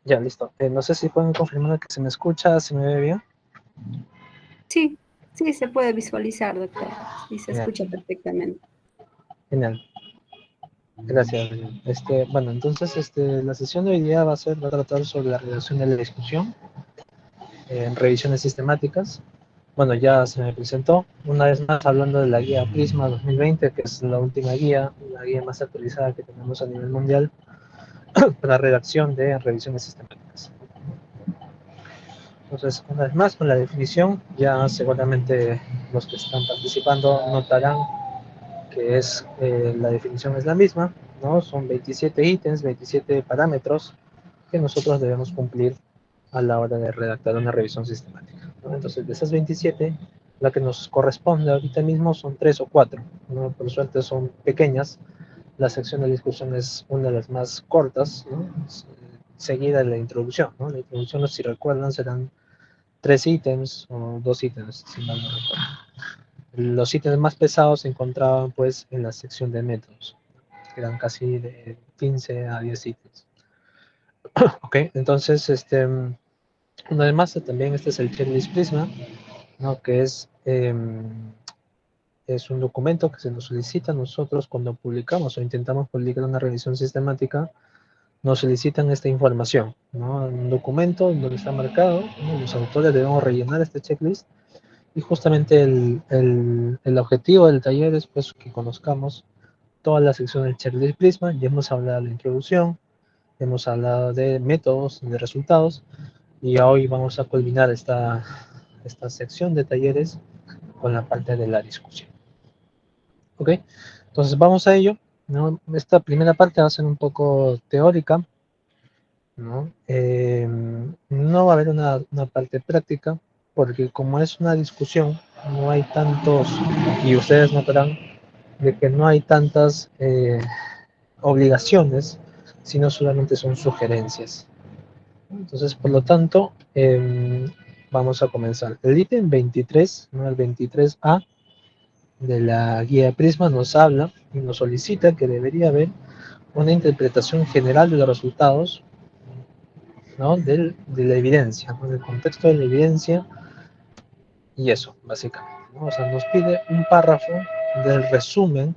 Ya, listo. No sé si pueden confirmar que se me escucha, si me ve bien. Sí, sí, se puede visualizar, doctor. Sí, se Genial, escucha perfectamente. genial. Gracias. Bueno, entonces la sesión de hoy día va a tratar sobre la redacción de la discusión en revisiones sistemáticas. Bueno, ya se me presentó una vez más hablando de la guía Prisma 2020, que es la última guía, la guía más actualizada que tenemos a nivel mundial para la redacción de revisiones sistemáticas. Entonces, una vez más, con la definición, ya seguramente los que están participando notarán que la definición es la misma, ¿no? Son 27 ítems, 27 parámetros que nosotros debemos cumplir a la hora de redactar una revisión sistemática, ¿no? Entonces, de esas 27, la que nos corresponde ahorita mismo son 3 o 4, ¿no? Por suerte son pequeñas. La sección de discusión es una de las más cortas, ¿no? Seguida de la introducción, ¿no? La introducción, si recuerdan, serán 3 ítems o 2 ítems, si mal no recuerdo. Los ítems más pesados se encontraban pues en la sección de métodos, que eran casi de 15 a 10 ítems. Ok, entonces, una vez más, también este es el checklist Prisma, ¿no? Que es un documento que se nos solicita a nosotros cuando publicamos o intentamos publicar una revisión sistemática. Nos solicitan esta información, ¿no? Un documento donde está marcado, ¿no? Los autores debemos rellenar este checklist. Y justamente el objetivo del taller es pues, que conozcamos toda la sección del checklist Prisma. Ya hemos hablado de la introducción, hemos hablado de métodos, de resultados, y hoy vamos a culminar esta sección de talleres con la parte de la discusión. ¿Ok? Entonces vamos a ello, ¿no? Esta primera parte va a ser un poco teórica, ¿no? No va a haber una parte práctica, porque como es una discusión, no hay tantos, y ustedes notarán, de que no hay tantas obligaciones, sino solamente son sugerencias. Entonces, por lo tanto, vamos a comenzar. El ítem 23, ¿no? El 23A de la guía Prisma nos habla y nos solicita que debería haber una interpretación general de los resultados, ¿no? De la evidencia, ¿no? Del contexto de la evidencia y eso, básicamente, ¿no? O sea, nos pide un párrafo del resumen,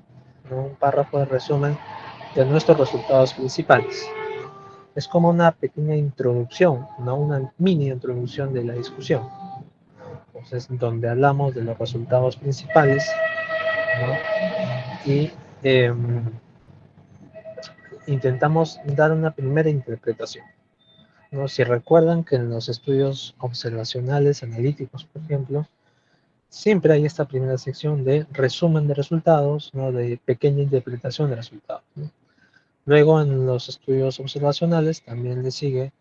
¿no? Un párrafo de resumen de nuestros resultados principales. Es como una pequeña introducción, ¿no? Una mini introducción de la discusión. Entonces, donde hablamos de los resultados principales, ¿no? Y eh, intentamos dar una primera interpretación, ¿no? Si recuerdan que en los estudios observacionales analíticos, por ejemplo, siempre hay esta primera sección de resumen de resultados, ¿no? De pequeña interpretación de resultados, ¿no? Luego en los estudios observacionales también le sigue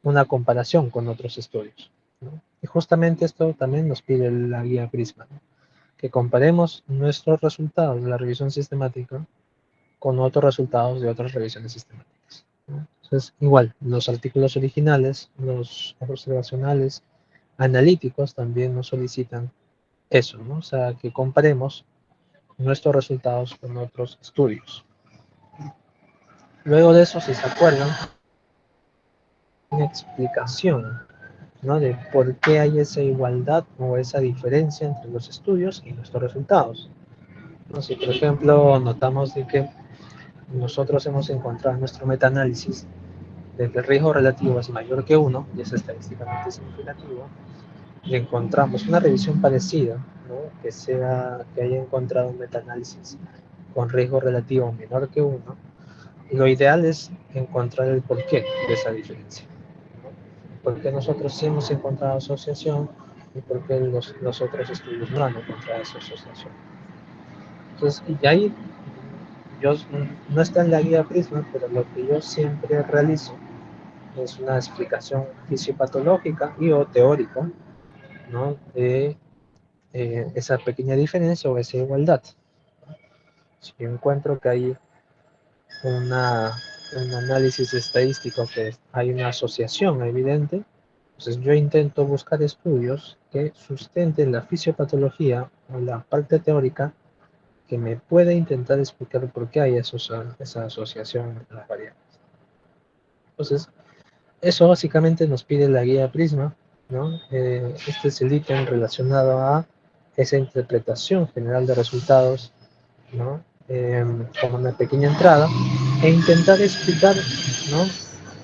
una comparación con otros estudios, ¿no? Y justamente esto también nos pide la guía Prisma, ¿no? Que comparemos nuestros resultados de la revisión sistemática con otros resultados de otras revisiones sistemáticas, ¿no? Entonces, igual, los artículos originales, los observacionales, analíticos también nos solicitan eso, ¿no? O sea, que comparemos nuestros resultados con otros estudios. Luego de eso, si se acuerdan, una explicación, ¿no? De por qué hay esa igualdad o esa diferencia entre los estudios y nuestros resultados, ¿no? Si, por ejemplo, notamos de que nosotros hemos encontrado en nuestro metaanálisis de que el riesgo relativo es mayor que 1, y es estadísticamente significativo, y encontramos una revisión parecida, ¿no? Que haya encontrado un metaanálisis con riesgo relativo menor que 1, lo ideal es encontrar el porqué de esa diferencia, ¿no? Porque nosotros sí hemos encontrado asociación y por qué los otros estudios no han encontrado esa asociación. Entonces, y ahí yo no está en la guía Prisma, pero lo que yo siempre realizo es una explicación fisiopatológica y o teórica, ¿no? De esa pequeña diferencia o esa igualdad. Si yo encuentro que hay una, un análisis estadístico, que hay una asociación evidente, entonces yo intento buscar estudios que sustenten la fisiopatología o la parte teórica que me pueda intentar explicar por qué hay esa asociación entre las variables. Entonces, Eso básicamente nos pide la guía Prisma, ¿no? Este es el ítem relacionado a esa interpretación general de resultados, ¿no? Como una pequeña entrada e intentar explicar, ¿no?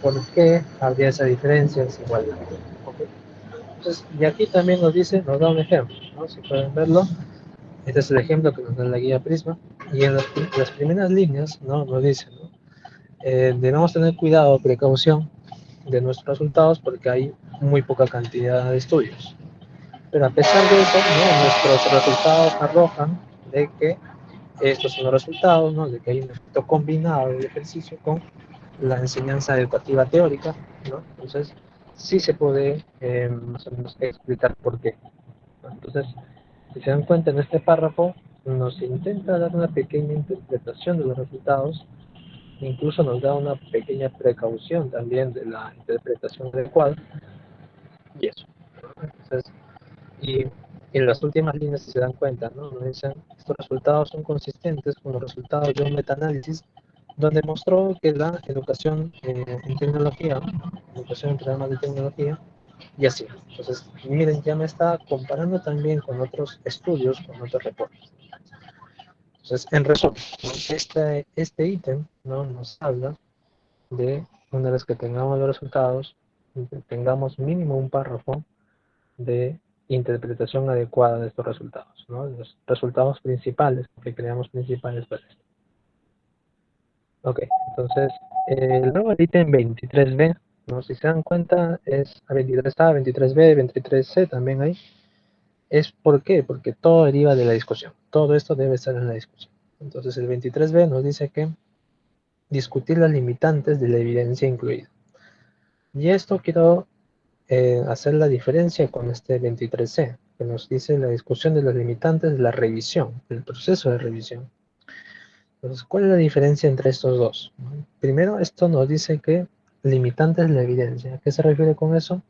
por qué habría esa diferencia, esa igualdad. ¿Okay? Entonces, y aquí también nos dice, nos da un ejemplo, ¿no? Si pueden verlo, este es el ejemplo que nos da la guía Prisma, y en las primeras líneas, ¿no? Nos dice, ¿no? Debemos tener cuidado, precaución de nuestros resultados porque hay muy poca cantidad de estudios. Pero a pesar de eso, ¿no? Nuestros resultados arrojan de que estos son los resultados, ¿no? De que hay un efecto combinado del ejercicio con la enseñanza educativa teórica, ¿no? Entonces, sí se puede más o menos explicar por qué. Entonces, si se dan cuenta en este párrafo, nos intenta dar una pequeña interpretación de los resultados, incluso nos da una pequeña precaución también de la interpretación adecuada, y eso. Entonces, y en las últimas líneas, si se dan cuenta, ¿no? Nos dicen, estos resultados son consistentes con los resultados de un metaanálisis donde mostró que la educación en tecnología, educación en programas de tecnología, y así. Entonces, miren, ya me está comparando también con otros estudios, con otros reportes. Entonces, en resumen, ¿no? este ítem, ¿no? Nos habla de, una vez que tengamos los resultados, tengamos mínimo un párrafo de interpretación adecuada de estos resultados, ¿no? Los resultados principales, que creamos principales para esto. Ok, entonces, luego el ítem 23B, ¿no? Si se dan cuenta, es a 23A, 23B, 23C también hay. ¿Es por qué? Porque todo deriva de la discusión. Todo esto debe estar en la discusión. Entonces, el 23B nos dice que discutir las limitantes de la evidencia incluida. Y esto quiero hacer la diferencia con este 23C, que nos dice la discusión de los limitantes de la revisión, del proceso de revisión. Entonces, ¿cuál es la diferencia entre estos dos? Primero, esto nos dice que limitantes de la evidencia. ¿A qué se refiere con eso?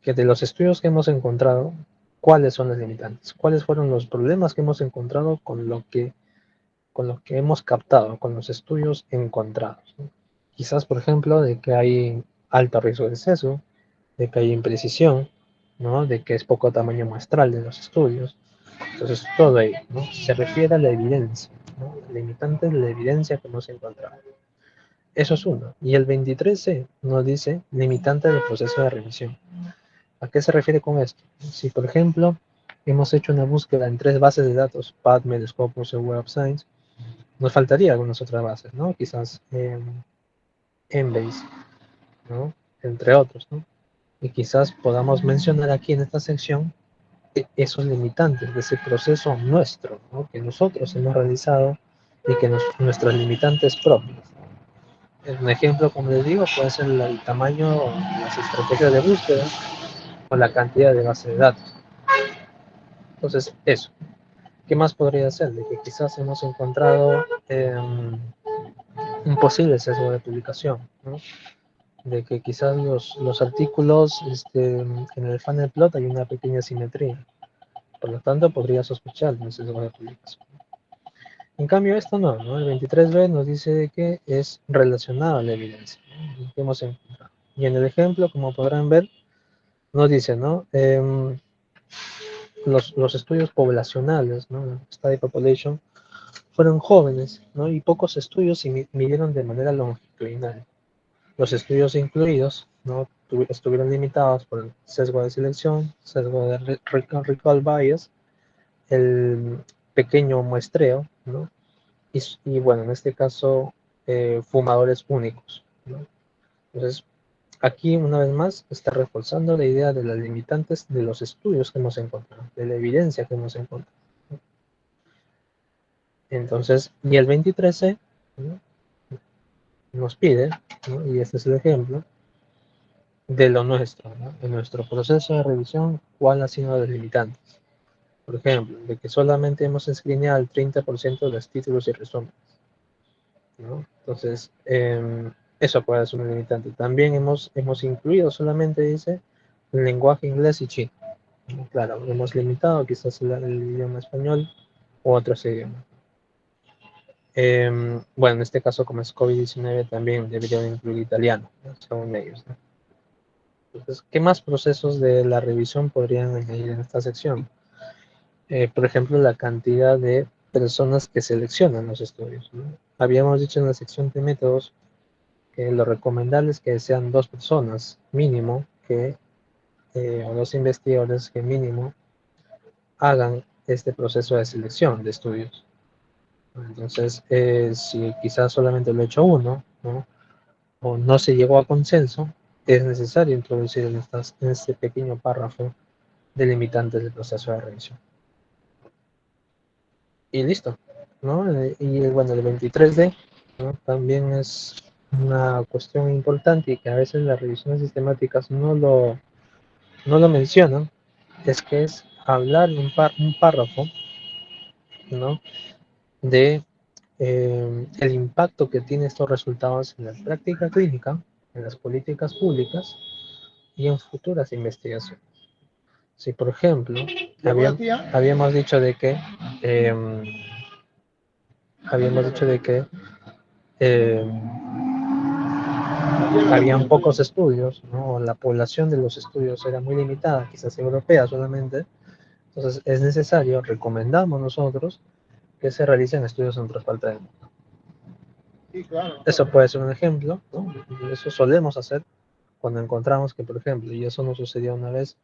Que de los estudios que hemos encontrado, ¿cuáles son las limitantes? ¿Cuáles fueron los problemas que hemos encontrado con lo que hemos captado, con los estudios encontrados? ¿No? Quizás, por ejemplo, de que hay alto riesgo de sesgo, de que hay imprecisión, ¿no? De que es poco tamaño muestral de los estudios. Entonces, todo ahí, ¿no? Se refiere a la evidencia, ¿no? Limitantes de la evidencia que hemos encontrado. Eso es uno. Y el 23C nos dice limitante del proceso de revisión. ¿A qué se refiere con esto? Si, por ejemplo, hemos hecho una búsqueda en 3 bases de datos, PubMed, Scopus y Web of Science, nos faltaría algunas otras bases, ¿no? Quizás Embase, ¿no? Entre otros, ¿no? Y quizás podamos mencionar aquí en esta sección esos limitantes de ese proceso nuestro, ¿no? Que nosotros hemos realizado y que nuestras limitantes propias. Un ejemplo, como les digo, puede ser el tamaño, las estrategias de búsqueda o la cantidad de base de datos. Entonces, eso. ¿Qué más podría ser? De que quizás hemos encontrado un posible sesgo de publicación, ¿no? De que quizás los artículos en el funnel plot hay una pequeña simetría. Por lo tanto, podría sospechar de un sesgo de publicación. En cambio, esto no, ¿no? El 23B nos dice que es relacionado a la evidencia, ¿no? Que hemos encontrado. Y en el ejemplo, como podrán ver, nos dice, ¿no? Los estudios poblacionales, ¿no? Study population, fueron jóvenes, ¿no? Y pocos estudios se midieron de manera longitudinal. Los estudios incluidos, ¿no? Estuvieron limitados por el sesgo de selección, sesgo de recall bias, el pequeño muestreo, ¿no? Y bueno, en este caso, fumadores únicos, ¿no? Entonces, aquí una vez más está reforzando la idea de las limitantes de los estudios que hemos encontrado, de la evidencia que hemos encontrado. Entonces, y el 23C, ¿no? Nos pide, ¿no? Y este es el ejemplo, de lo nuestro, ¿no? En nuestro proceso de revisión, ¿cuál ha sido los limitantes? Por ejemplo, de que solamente hemos escrineado el 30% de los títulos y resúmenes, ¿no? Entonces, eso puede ser un limitante. También hemos incluido solamente, dice, el lenguaje inglés y chino, ¿no? Claro, hemos limitado quizás el idioma español u otros idiomas. Bueno, en este caso, como es COVID-19, también deberían incluir italiano, ¿no? Según ellos, ¿no? Entonces, ¿qué más procesos de la revisión podrían añadir en esta sección? Por ejemplo, la cantidad de personas que seleccionan los estudios, ¿no? Habíamos dicho en la sección de métodos que lo recomendable es que sean 2 personas mínimo, o 2 investigadores que mínimo hagan este proceso de selección de estudios. Entonces, si quizás solamente lo ha hecho uno, ¿no? O no se llegó a consenso, es necesario introducir en este pequeño párrafo delimitantes del proceso de revisión. Y listo, ¿no? Y bueno, el 23D, ¿no? También es una cuestión importante y que a veces las revisiones sistemáticas no lo mencionan, es que es hablar un párrafo, ¿no? De el impacto que tiene estos resultados en la práctica clínica, en las políticas públicas y en futuras investigaciones. Si, por ejemplo, habíamos dicho de que habíamos dicho de que eh, habían pocos estudios, ¿no? La población de los estudios era muy limitada, quizás europea solamente. Entonces es necesario, recomendamos nosotros, que se realicen estudios en otras partes del mundo. Sí, claro. Eso puede ser un ejemplo, ¿no? Eso solemos hacer cuando encontramos que, por ejemplo, y eso nos sucedió una vez,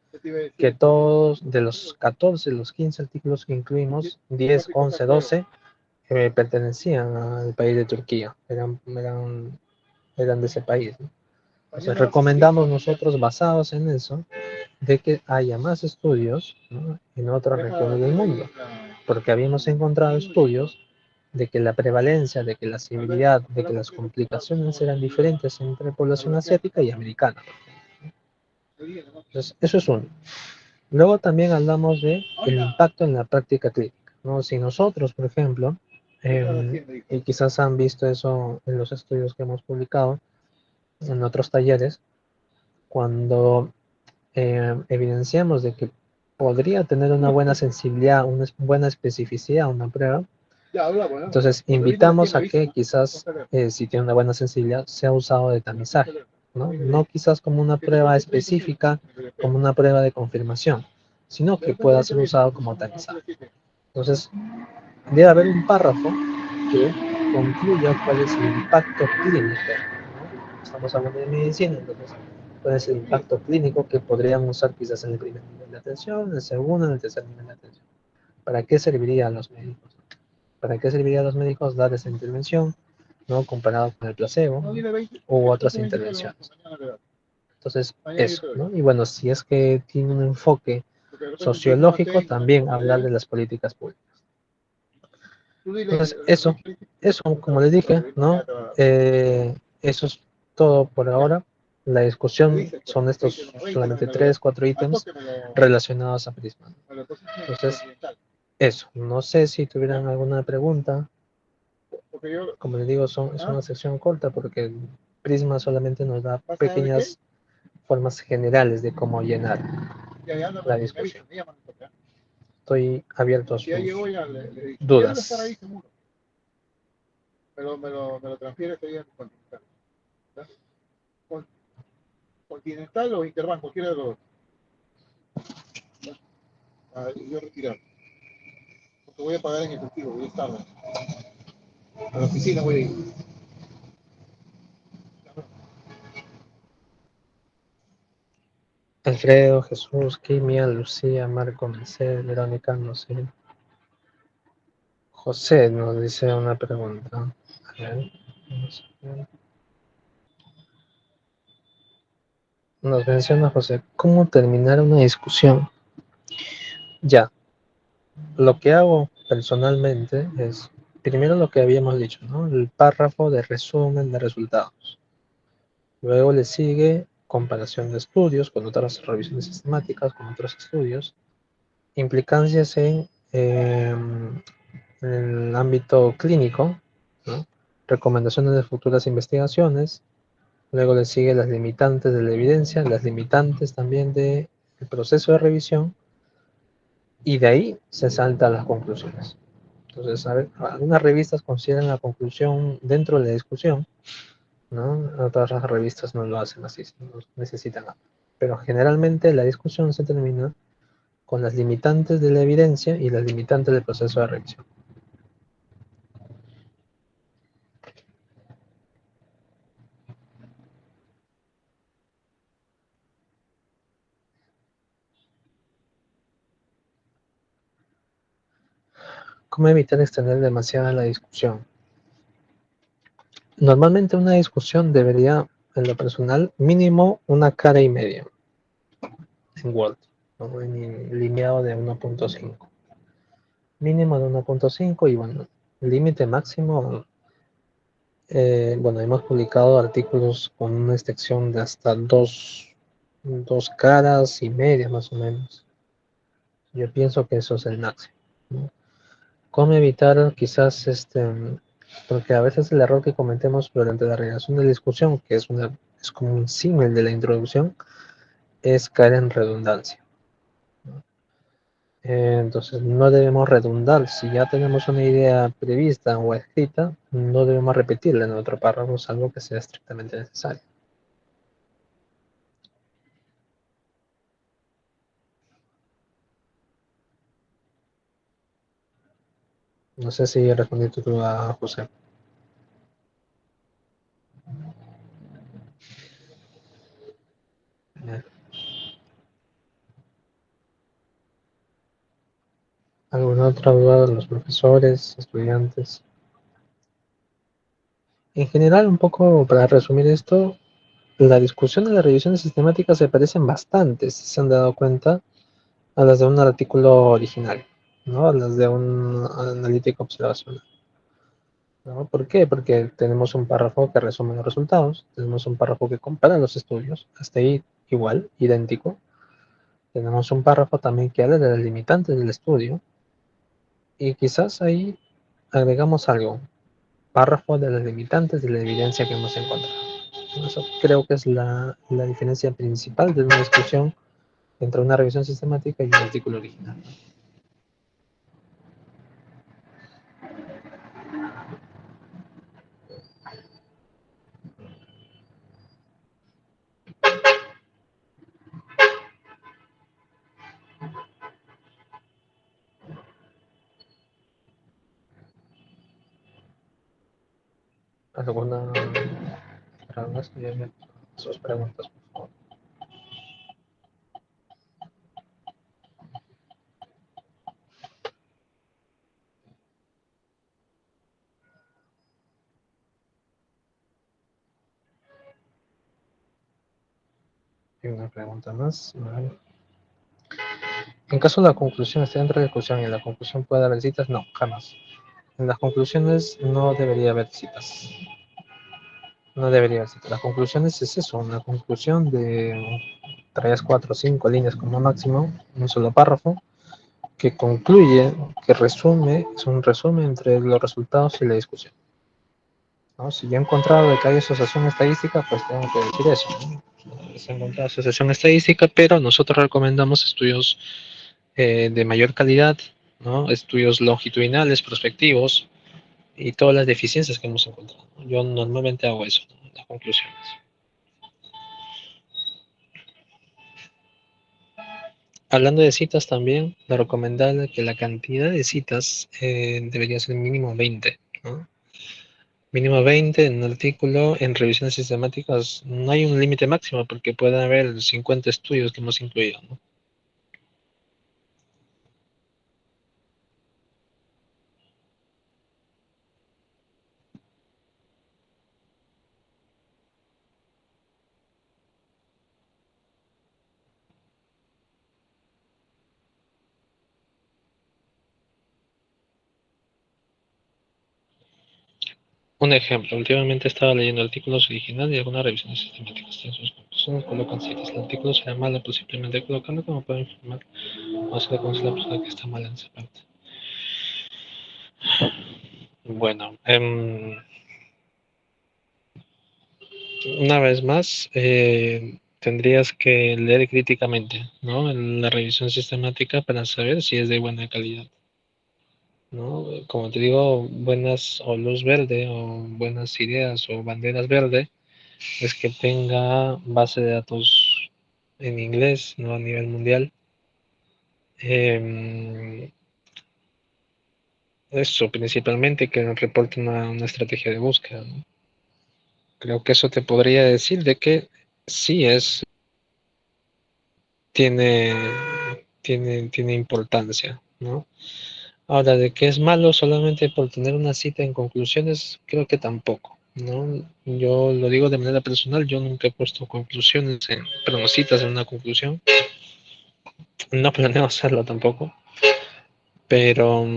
que todos de los 14, los 15 artículos que incluimos, 10, 11, 12, pertenecían al país de Turquía, eran de ese país, ¿no? Entonces recomendamos nosotros, basados en eso, de que haya más estudios, ¿no? En otras regiones del mundo, porque habíamos encontrado estudios de que la prevalencia, de que la severidad, de que las complicaciones eran diferentes entre población asiática y americana. Entonces, eso es uno. Luego también hablamos de el impacto en la práctica clínica, ¿no? Si nosotros, por ejemplo, y quizás han visto eso en los estudios que hemos publicado en otros talleres, cuando evidenciamos de que podría tener una buena sensibilidad, una buena especificidad, una prueba, entonces invitamos a que quizás, si tiene una buena sensibilidad, sea usado de tamizaje, ¿no? No quizás como una prueba específica, como una prueba de confirmación, sino que pueda ser usado como tamizaje. Entonces, debe haber un párrafo que concluya cuál es el impacto clínico, ¿no? Estamos hablando de medicina, entonces cuál es el impacto clínico que podrían usar quizás en el primer nivel de atención, en el segundo, en el tercer nivel de atención. ¿Para qué serviría a los médicos? ¿Para qué serviría a los médicos dar esa intervención, ¿no? Comparado con el placebo, ¿no? U otras intervenciones? Entonces, eso, ¿no? Y bueno, si es que tiene un enfoque sociológico, también hablar de las políticas públicas. Entonces, eso, como les dije, ¿no? Eso es todo por ahora. La discusión son estos solamente 3, 4 ítems relacionados a Prisma. Entonces, eso. No sé si tuvieran alguna pregunta. Como les digo, es una sección corta porque Prisma solamente nos da pequeñas formas generales de cómo llenar la discusión. Estoy abierto a sus dudas. Me lo transfiere sería continental. Continental o Interbank, cualquiera de los dos. Yo retirar. Porque voy a pagar en efectivo, voy a estar. A la oficina voy a ir. Alfredo, Jesús, Kimia, Lucía, Marco, Mercedes, Verónica, no sé. José nos dice una pregunta. A ver, vamos a ver. Nos menciona José, ¿cómo terminar una discusión? Ya, lo que hago personalmente es, primero lo que habíamos dicho, ¿no? El párrafo de resumen de resultados. Luego le sigue comparación de estudios con otras revisiones sistemáticas, con otros estudios, implicancias en el ámbito clínico, ¿no? Recomendaciones de futuras investigaciones. Luego le sigue las limitantes de la evidencia, las limitantes también del proceso de revisión, y de ahí se salta a las conclusiones. Entonces, a ver, algunas revistas consideran la conclusión dentro de la discusión, ¿no? Otras revistas no lo hacen así, no necesitan. pero generalmente la discusión se termina con las limitantes de la evidencia y las limitantes del proceso de revisión. ¿Cómo evitar extender demasiado la discusión? Normalmente una discusión debería, en lo personal, mínimo una cara y media en Word, ¿no? En lineado de 1.5. Mínimo de 1.5 y bueno, límite máximo, bueno, hemos publicado artículos con una extensión de hasta dos caras y media más o menos. Yo pienso que eso es el máximo, ¿no? ¿Cómo evitar quizás porque a veces el error que cometemos durante la realización de la discusión, que es como un símil de la introducción, es caer en redundancia, ¿no? Entonces no debemos redundar. Si ya tenemos una idea prevista o escrita, no debemos repetirla en otro párrafo, salvo que sea estrictamente necesario. No sé si respondí tu duda, José. ¿Alguna otra duda de los profesores, estudiantes? En general, un poco para resumir esto, la discusión de las revisiones sistemáticas se parecen bastante, si se han dado cuenta, a las de un artículo original, ¿no? A las de un analítico observacional, ¿no? ¿Por qué? Porque tenemos un párrafo que resume los resultados, tenemos un párrafo que compara los estudios, hasta ahí igual, idéntico. Tenemos un párrafo también que habla de las limitantes del estudio y quizás ahí agregamos algo, párrafo de las limitantes de la evidencia que hemos encontrado. Eso creo que es la diferencia principal de una discusión entre una revisión sistemática y un artículo original. ¿Alguna pregunta? Sus preguntas, por favor. Y una pregunta más. Vale. En caso de la conclusión esté dentro de la discusión y en la conclusión puede haber citas, no, jamás. En las conclusiones no debería haber citas. No debería haber citas. Las conclusiones es eso, una conclusión de 3, 4, 5 líneas como máximo, un solo párrafo, que concluye, que resume, es un resumen entre los resultados y la discusión, ¿no? Si yo he encontrado de que hay asociación estadística, pues tengo que decir eso, ¿no? Se ha encontrado asociación estadística, pero nosotros recomendamos estudios de mayor calidad, ¿no? Estudios longitudinales, prospectivos y todas las deficiencias que hemos encontrado. Yo normalmente hago eso, ¿no? Las conclusiones. Hablando de citas también, lo recomendable que la cantidad de citas debería ser mínimo 20, ¿no? Mínimo 20 en un artículo, en revisiones sistemáticas no hay un límite máximo porque pueden haber 50 estudios que hemos incluido, ¿no? Un ejemplo, últimamente estaba leyendo artículos originales y algunas revisiones sistemáticas. En sus conclusiones colocan citas. El artículo será malo, posiblemente colocarlo como puede informar o se le conoce la persona que está mal en esa parte. Bueno, una vez más, tendrías que leer críticamente, ¿no? En la revisión sistemática para saber si es de buena calidad, ¿no? Como te digo, buenas o luz verde o buenas ideas o banderas verde es que tenga base de datos en inglés, no a nivel mundial. Eso, principalmente que reporte una estrategia de búsqueda, ¿no? Creo que eso te podría decir de que sí tiene, tiene importancia, ¿no? Ahora, de que es malo solamente por tener una cita en conclusiones, creo que tampoco, ¿no? Yo lo digo de manera personal, yo nunca he puesto conclusiones, perdón, citas en una conclusión, no planeo hacerlo tampoco, pero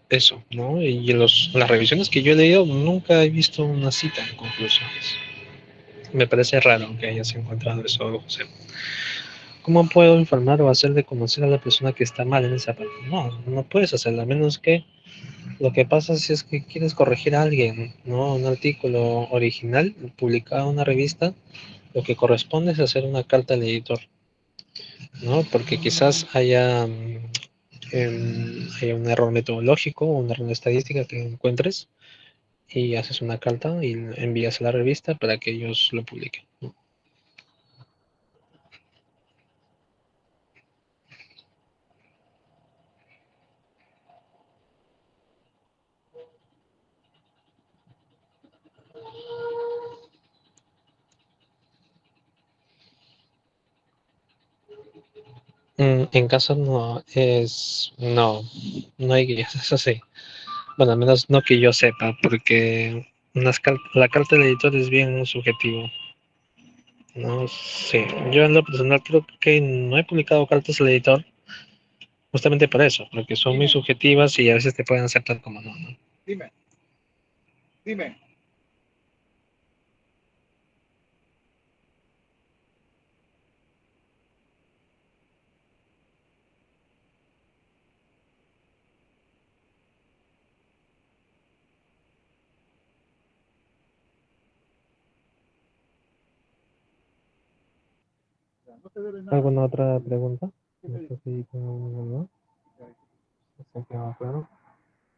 eso, ¿no? Y las revisiones que yo he leído, nunca he visto una cita en conclusiones. Me parece raro que hayas encontrado eso, José. ¿Cómo puedo informar o hacer de conocer a la persona que está mal en esa parte? No, no puedes hacerlo, a menos que lo que pasa si es que quieres corregir a alguien, ¿no? Un artículo original publicado en una revista, lo que corresponde es hacer una carta al editor, ¿no? Porque quizás haya un error metodológico o un error de estadística que encuentres y haces una carta y envías a la revista para que ellos lo publiquen, ¿no? En caso no hay guías, eso sí. Bueno, al menos no que yo sepa, porque la carta del editor es bien subjetivo. No sé, yo en lo personal creo que no he publicado cartas al editor justamente por eso, porque son muy subjetivas y a veces te pueden aceptar como no, ¿no? Dime, dime. ¿Alguna otra pregunta? No sé si tengo alguna. No sé qué más, claro.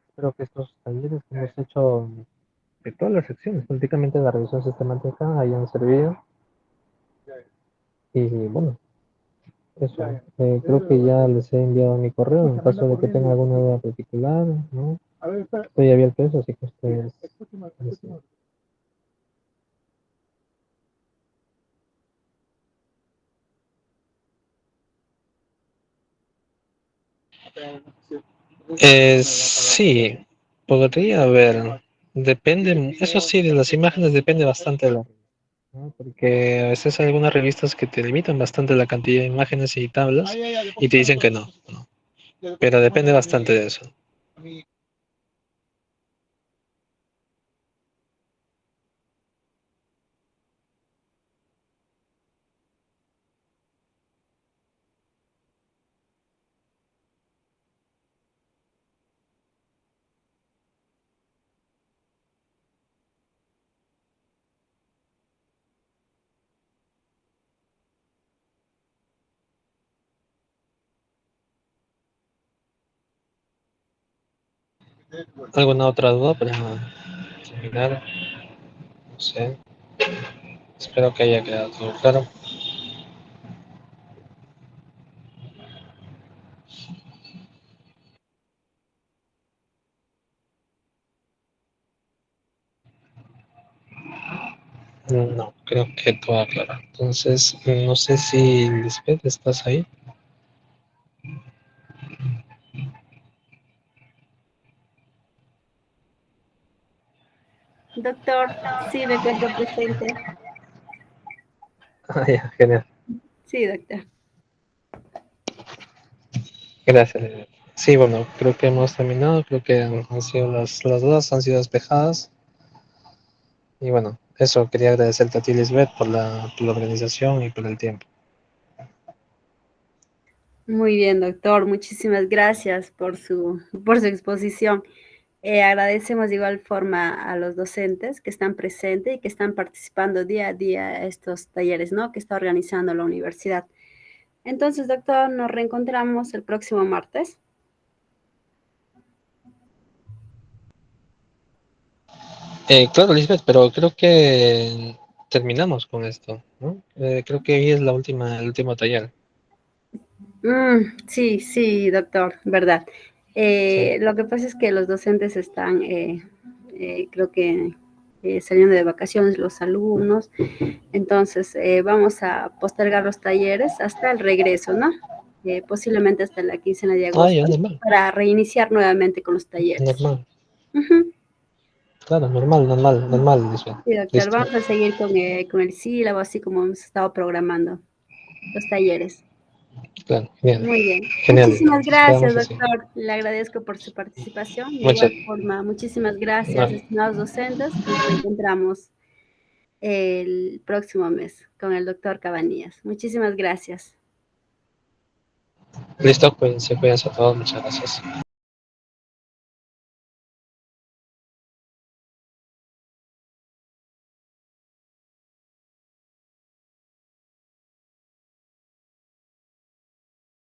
Espero que estos talleres que hemos hecho de todas las secciones, prácticamente de la revisión sistemática, hayan servido. Y bueno, eso. Creo que ya les he enviado mi correo en caso de que tengan alguna duda particular, ¿no? Estoy abierto a eso, así que ustedes deciden. Sí, podría haber. Depende, eso sí, de las imágenes depende bastante de la revista, ¿no? Porque a veces hay algunas revistas que te limitan bastante la cantidad de imágenes y tablas y te dicen que no, no. Pero depende bastante de eso. ¿Alguna otra duda para terminar? No sé. Espero que haya quedado todo claro. No, creo que todo claro. Entonces, no sé si Lisbeth, ¿estás ahí? Doctor, sí, me encuentro presente. Ah, ya, genial. Sí, doctor. Gracias. Sí, bueno, creo que hemos terminado. Creo que han sido las dudas, han sido despejadas. Y bueno, eso quería agradecerte a ti, Lisbeth, por la organización y por el tiempo. Muy bien, doctor. Muchísimas gracias por su exposición. Agradecemos de igual forma a los docentes que están presentes y que están participando día a día a estos talleres, ¿no? Que está organizando la universidad. Entonces, doctor, nos reencontramos el próximo martes. Claro, Lisbeth, pero creo que terminamos con esto, ¿no? Creo que hoy es el último taller. Sí, sí, doctor, verdad. Sí. Lo que pasa es que los docentes están, creo que saliendo de vacaciones los alumnos, entonces vamos a postergar los talleres hasta el regreso, ¿no? Posiblemente hasta la quincena de Ah, ya, agosto, normal, para reiniciar nuevamente con los talleres. normal. Ujú. Claro, normal, Lisbeth. Sí, doctor, Listo. vamos a seguir con el sílabo, así como hemos estado programando los talleres. Claro, bien. Muy bien. Genial, Muchísimas entonces gracias, quedamos así. doctor. Le agradezco por su participación. De Muchas, igual forma, muchísimas gracias, no, estimados docentes. Nos reencontramos el próximo mes con el doctor Cabanillas. Muchísimas gracias. listo, cuídense a todos, muchas gracias.